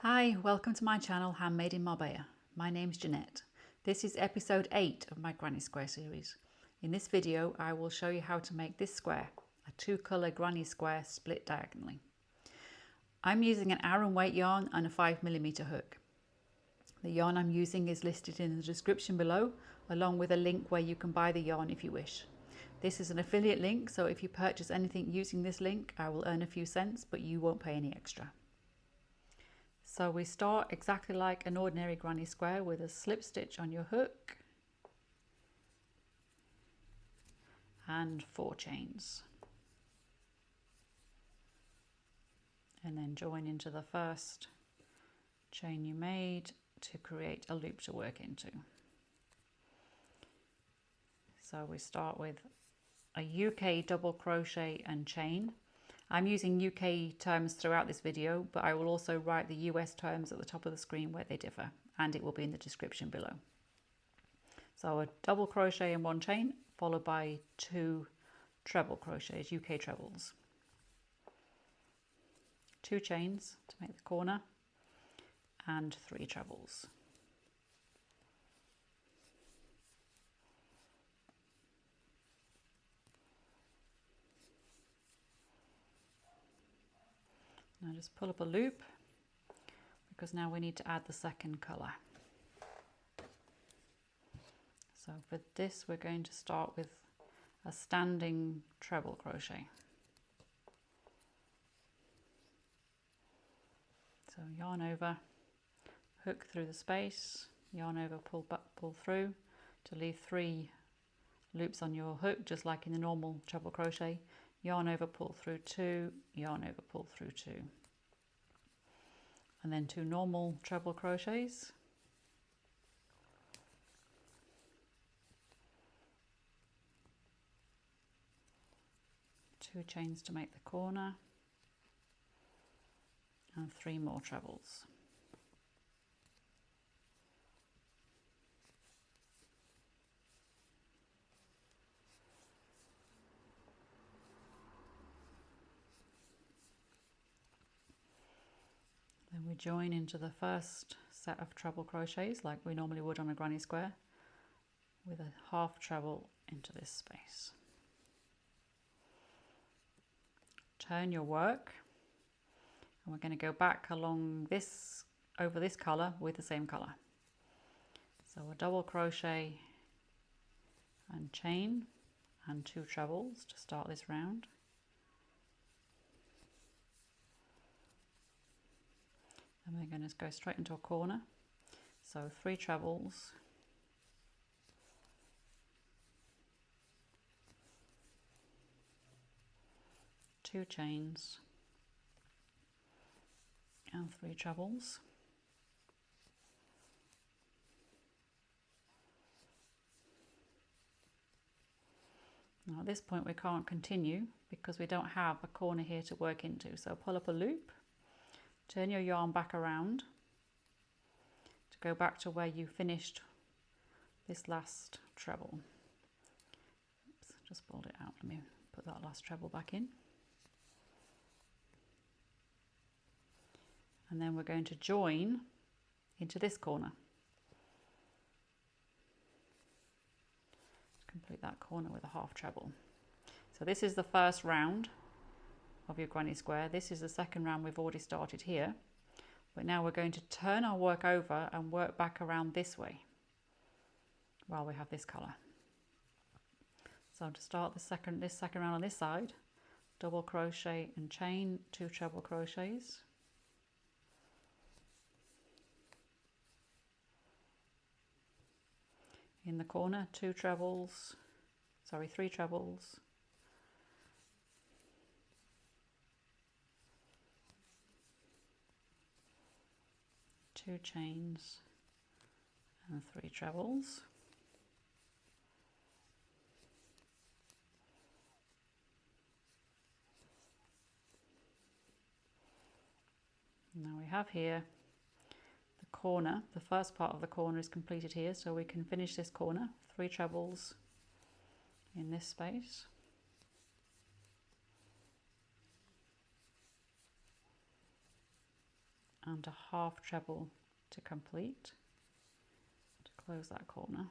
Hi, welcome to my channel Handmade in Marbella. My name's Jeanette. This is episode 8 of my Granny Square series. In this video I will show you how to make this square, a 2-colour granny square split diagonally. I'm using an Aran weight yarn and a 5mm hook. The yarn I'm using is listed in the description below, along with a link where you can buy the yarn if you wish. This is an affiliate link, so if you purchase anything using this link I will earn a few cents, but you won't pay any extra. So we start exactly like an ordinary granny square with a slip stitch on your hook and 4 chains, and then join into the first chain you made to create a loop to work into. So we start with a UK double crochet and chain. I'm using UK terms throughout this video, but I will also write the US terms at the top of the screen where they differ, and it will be in the description below. So a double crochet and 1 chain, followed by 2 treble crochets, UK trebles. 2 chains to make the corner and 3 trebles. Now just pull up a loop, because now we need to add the second colour. So for this we're going to start with a standing treble crochet. So yarn over, hook through the space, yarn over, pull back, pull through to leave 3 loops on your hook, just like in the normal treble crochet. Yarn over, pull through 2, yarn over, pull through 2, and then 2 normal treble crochets, two chains to make the corner, and 3 more trebles. Then we join into the first set of treble crochets like we normally would on a granny square, with a half treble into this space. Turn your work, and we're going to go back along this, over this colour with the same colour. So a double crochet and chain and 2 trebles to start this round. And we're going to go straight into a corner. So 3 trebles, 2 chains and 3 trebles. Now at this point we can't continue because we don't have a corner here to work into. So pull up a loop, turn your yarn back around to go back to where you finished this last treble. Oops, just pulled it out. Let me put that last treble back in. And then we're going to join into this corner. Complete that corner with a half treble. So this is the first round of your granny square. This is the second round we've already started here, but now we're going to turn our work over and work back around this way while we have this colour. So to start this second round on this side, double crochet and chain, 2 treble crochets, in the corner 3 trebles, 2 chains and 3 trebles. Now we have here the corner. The first part of the corner is completed here, so we can finish this corner. 3 trebles in this space. and a half treble to complete, to close that corner.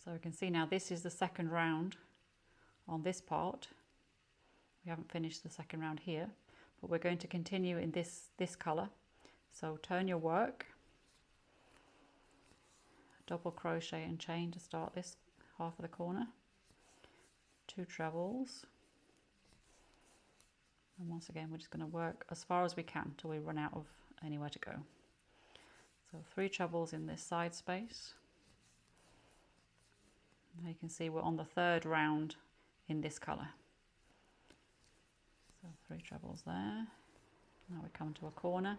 So we can see now this is the second round on this part. We haven't finished the second round here, but we're going to continue in this colour. So turn your work, double crochet and chain to start this half of the corner, 2 trebles, and once again we're just going to work as far as we can till we run out of anywhere to go. So 3 trebles in this side space. Now you can see we're on the third round in this colour. So 3 trebles there. Now we come to a corner,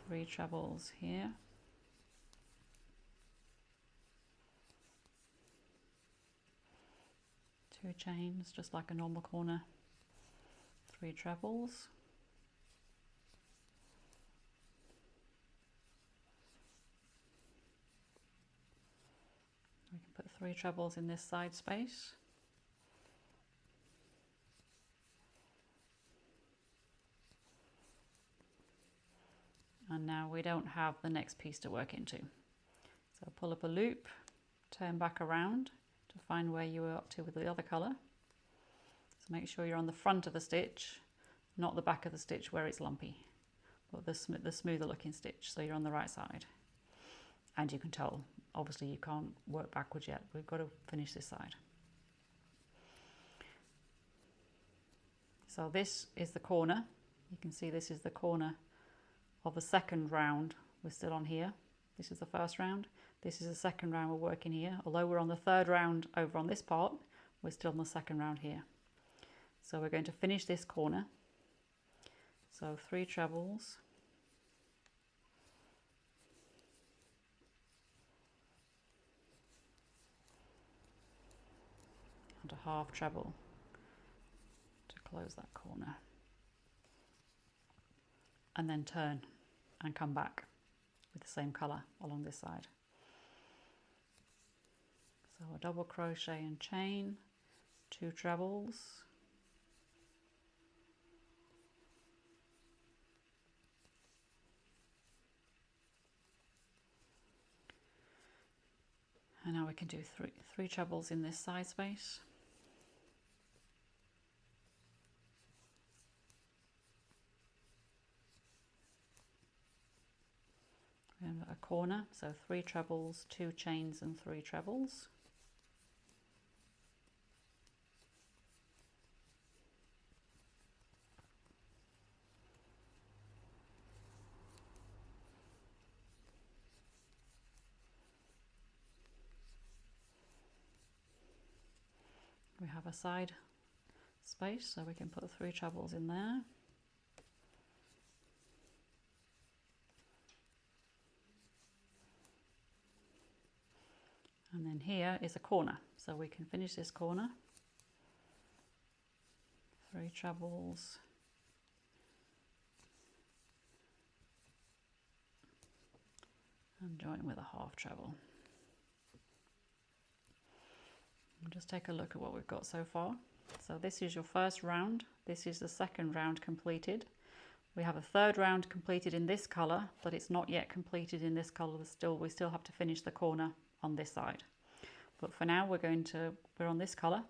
3 trebles here. 2 chains, just like a normal corner, 3 trebles. We can put 3 trebles in this side space. And now we don't have the next piece to work into. So pull up a loop, turn back around to find where you were up to with the other colour. So make sure you're on the front of the stitch, not the back of the stitch where it's lumpy, but the smoother looking stitch, so you're on the right side. And you can tell, obviously you can't work backwards yet, we've got to finish this side. So this is the corner. You can see this is the corner of the second round. We're still on here. This is the first round. This is the second round we're working here. Although we're on the third round over on this part, we're still on the second round here. So we're going to finish this corner. So 3 trebles. And a half treble to close that corner. And then turn and come back with the same colour along this side. So a double crochet and chain, 2 trebles, and now we can do three trebles in this side space. And a corner, so 3 trebles, 2 chains and 3 trebles. We have a side space, so we can put 3 trebles in there. And then here is a corner, so we can finish this corner. 3 trebles. And join with a half treble. And just take a look at what we've got so far. So this is your first round. This is the second round completed. We have a third round completed in this colour, but it's not yet completed in this colour. We still have to finish the corner on this side. But for now we're on this colour.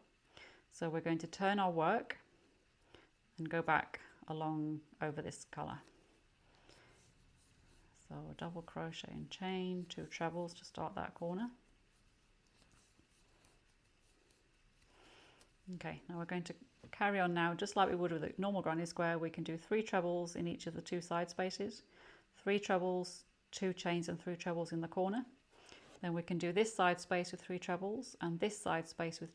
So we're going to turn our work and go back along over this colour. So a double crochet and chain, 2 trebles to start that corner. Okay, now we're going to carry on now, just like we would with a normal granny square. We can do 3 trebles in each of the 2 side spaces, 3 trebles, 2 chains and 3 trebles in the corner. Then we can do this side space with 3 trebles and this side space with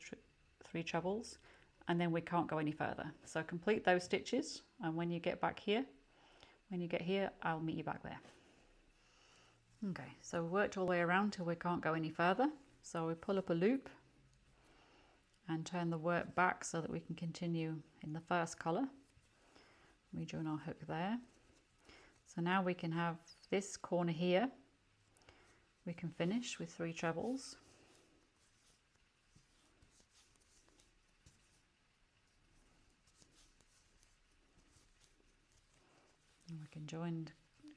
3 trebles, and then we can't go any further. So complete those stitches, and when you get back here, I'll meet you back there. Okay, so we worked all the way around till we can't go any further. So we pull up a loop and turn the work back so that we can continue in the first colour. We join our hook there. So now we can have this corner here. We can finish with 3 trebles. can join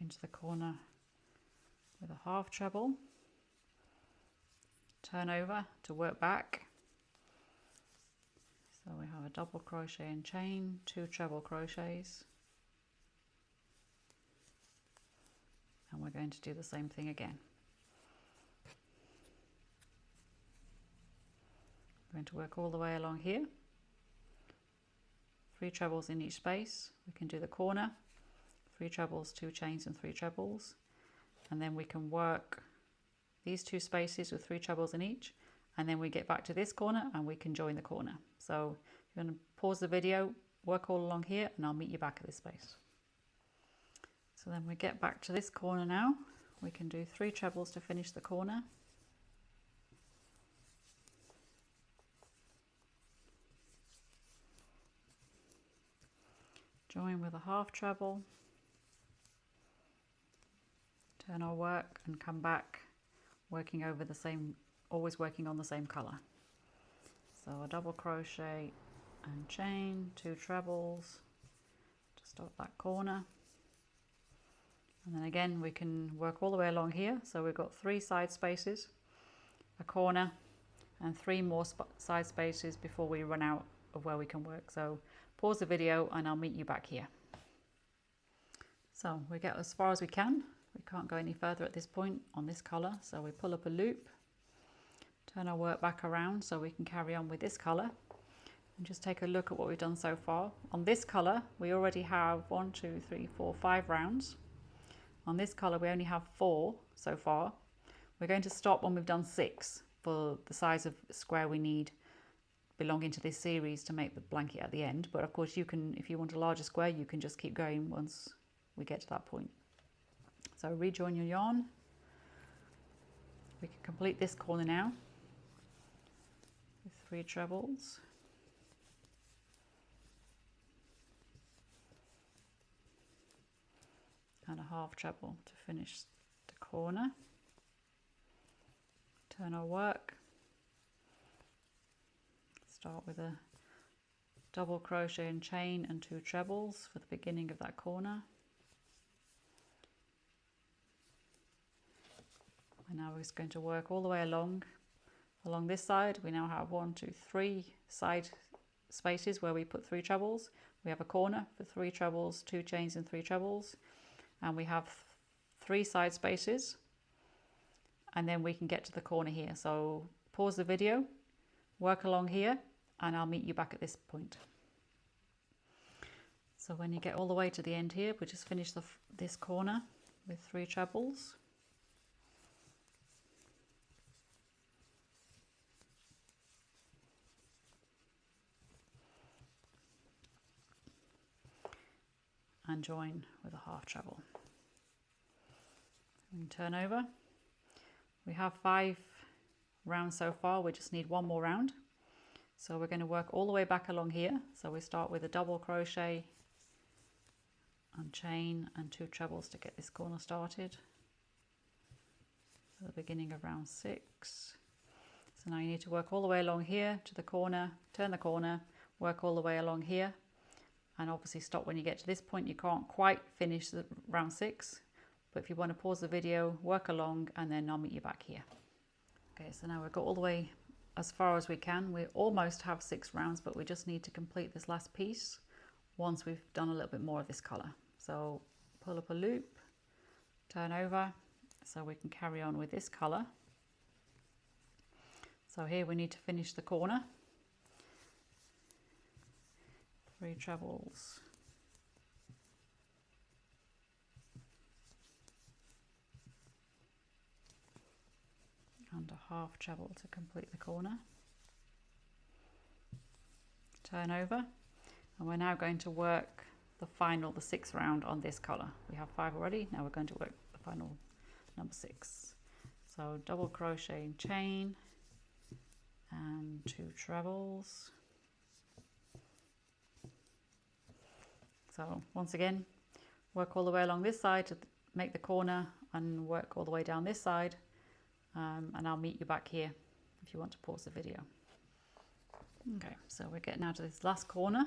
into the corner with a half treble, turn over to work back. So we have a double crochet and chain, 2 treble crochets, and we're going to do the same thing again. We're going to work all the way along here, 3 trebles in each space. We can do the corner, 3 trebles, 2 chains and 3 trebles, and then we can work these 2 spaces with 3 trebles in each, and then we get back to this corner and we can join the corner. So you're going to pause the video, work all along here, and I'll meet you back at this space. So then we get back to this corner now. We can do 3 trebles to finish the corner. Join with a half treble, turn our work and come back, working over the same, always working on the same color. So a double crochet and chain, 2 trebles to start that corner, and then again we can work all the way along here. So we've got 3 side spaces, a corner, and 3 more side spaces before we run out of where we can work. So pause the video and I'll meet you back here. So we get as far as we can. We can't go any further at this point on this color, so we pull up a loop, turn our work back around so we can carry on with this color, and just take a look at what we've done so far. On this color we already have 1, 2, 3, 4, 5 rounds. On this color we only have 4 so far. We're going to stop when we've done 6 for the size of square we need belonging to this series to make the blanket at the end, but of course you can, if you want a larger square, you can just keep going once we get to that point. So rejoin your yarn. We can complete this corner now with 3 trebles. And a half treble to finish the corner. Turn our work. Start with a double crochet and chain and 2 trebles for the beginning of that corner. And now we're just going to work all the way along this side. We now have 1, 2, 3 side spaces where we put 3 trebles. We have a corner for 3 trebles, 2 chains and 3 trebles, and we have 3 side spaces, and then we can get to the corner here. So pause the video, work along here, and I'll meet you back at this point. So when you get all the way to the end here, we just finish this corner with 3 trebles. And join with a half treble. We can turn over. We have 5 rounds so far. We just need 1 more round. So we're going to work all the way back along here. So we start with a double crochet and chain and 2 trebles to get this corner started. So the beginning of round 6. So now you need to work all the way along here to the corner, turn the corner, work all the way along here, and obviously stop when you get to this point. You can't quite finish the round 6, but if you want to pause the video, work along, and then I'll meet you back here. Okay, so now we've got all the way as far as we can. We almost have 6 rounds, but we just need to complete this last piece once we've done a little bit more of this color. So pull up a loop, turn over, so we can carry on with this color. So here we need to finish the corner. 3 trebles, and a half treble to complete the corner. Turn over, and we're now going to work the 6th round on this color. We have 5 already. Now we're going to work the final number 6. So double crochet and chain and 2 trebles. So once again, work all the way along this side to make the corner and work all the way down this side, and I'll meet you back here if you want to pause the video. Okay, so we're getting out to this last corner.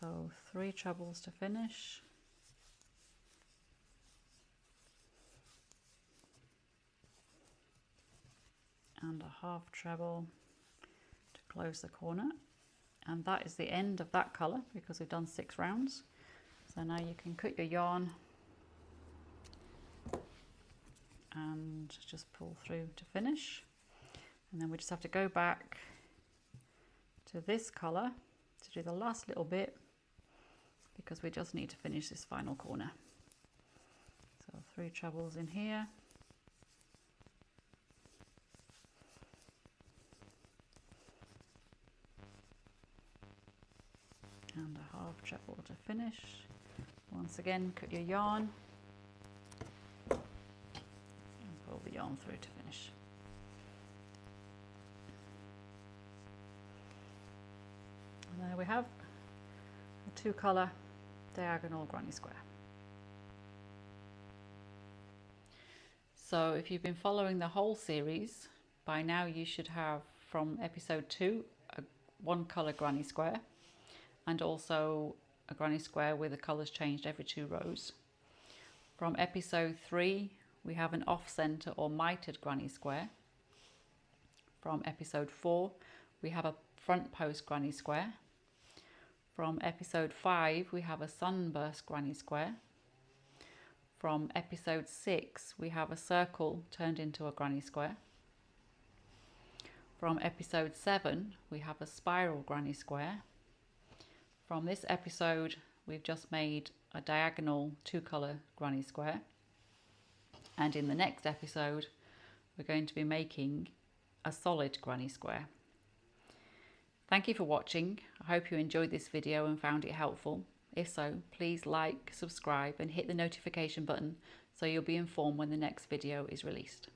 So 3 trebles to finish. and a half treble to close the corner. And that is the end of that colour because we've done 6 rounds. So now you can cut your yarn and just pull through to finish. And then we just have to go back to this colour to do the last little bit because we just need to finish this final corner. So 3 trebles in here. And a half treble to finish. Once again, cut your yarn and pull the yarn through to finish. And there we have a 2-colour diagonal granny square. So if you've been following the whole series, by now you should have from episode 2 a 1-colour granny square, and also a granny square with the colours changed every 2 rows. From episode 3 we have an off-centre or mitered granny square. From episode 4 we have a front post granny square. From episode 5 we have a sunburst granny square. From episode 6 we have a circle turned into a granny square. From episode 7 we have a spiral granny square. From this episode we've just made a diagonal 2-colour granny square, and in the next episode we're going to be making a solid granny square. Thank you for watching. I hope you enjoyed this video and found it helpful. If so, please like, subscribe and hit the notification button so you'll be informed when the next video is released.